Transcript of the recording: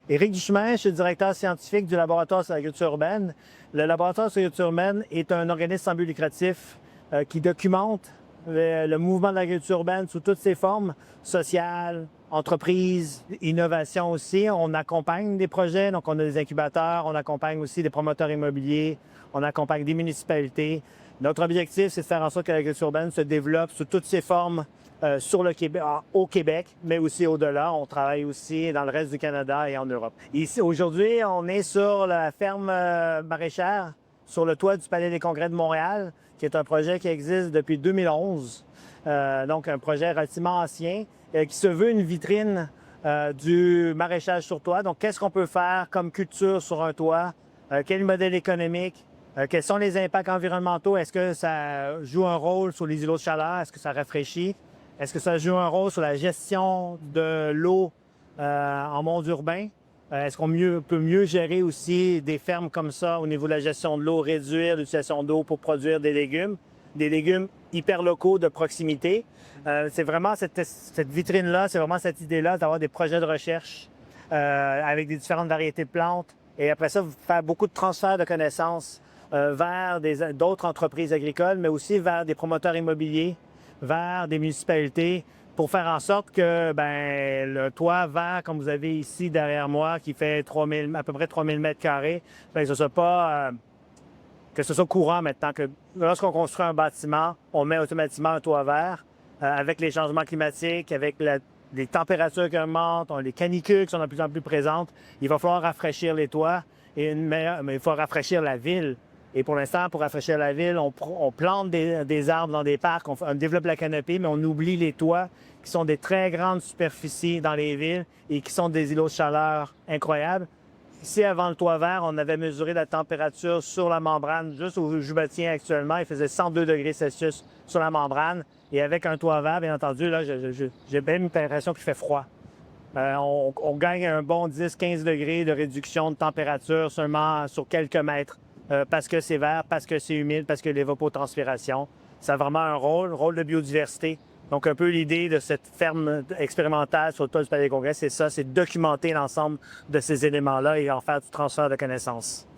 Éric Duchemin, je suis le directeur scientifique du laboratoire sur l'agriculture urbaine. Le laboratoire sur l'agriculture urbaine est un organisme sans but lucratif qui documente le mouvement de l'agriculture urbaine sous toutes ses formes, sociales, entreprises, innovation aussi. On accompagne des projets, donc on a des incubateurs, on accompagne aussi des promoteurs immobiliers, on accompagne des municipalités. Notre objectif, c'est de faire en sorte que l'agriculture urbaine se développe sous toutes ses formes sur le Québec, au Québec, mais aussi au-delà. On travaille aussi dans le reste du Canada et en Europe. Ici, aujourd'hui, on est sur la ferme maraîchère, sur le toit du Palais des Congrès de Montréal, qui est un projet qui existe depuis 2011. Donc, un projet relativement ancien, qui se veut une vitrine du maraîchage sur toit. Donc, qu'est-ce qu'on peut faire comme culture sur un toit? Quel modèle économique? Quels sont les impacts environnementaux? Est-ce que ça joue un rôle sur les îlots de chaleur? Est-ce que ça rafraîchit? Est-ce que ça joue un rôle sur la gestion de l'eau en monde urbain? Est-ce qu'on peut mieux gérer aussi des fermes comme ça au niveau de la gestion de l'eau, réduire l'utilisation d'eau pour produire des légumes hyper locaux de proximité? C'est vraiment cette vitrine-là, c'est vraiment cette idée-là d'avoir des projets de recherche avec des différentes variétés de plantes et après ça, faire beaucoup de transferts de connaissances vers d'autres entreprises agricoles, mais aussi vers des promoteurs immobiliers, vers des municipalités, pour faire en sorte que le toit vert, comme vous avez ici derrière moi, qui fait à peu près 3000 mètres carrés, que ce soit courant maintenant, que lorsqu'on construit un bâtiment, on met automatiquement un toit vert. Avec les changements climatiques, avec les températures qui augmentent, les canicules qui sont de plus en plus présentes, il va falloir rafraîchir les toits mais il faut rafraîchir la ville. Et pour l'instant, pour rafraîchir la ville, on plante des arbres dans des parcs, on développe la canopée, mais on oublie les toits qui sont des très grandes superficies dans les villes et qui sont des îlots de chaleur incroyables. Ici, avant le toit vert, on avait mesuré la température sur la membrane, juste où je me tiens actuellement, il faisait 102 degrés Celsius sur la membrane. Et avec un toit vert, bien entendu, là, j'ai même l'impression qu'il fait froid. On gagne un bon 10-15 degrés de réduction de température seulement sur quelques mètres. Parce que c'est vert, parce que c'est humide, parce que l'évapotranspiration. Ça a vraiment un rôle de biodiversité. Donc, un peu l'idée de cette ferme expérimentale sur le toit du Palais des Congrès, c'est ça, c'est documenter l'ensemble de ces éléments-là et en faire du transfert de connaissances.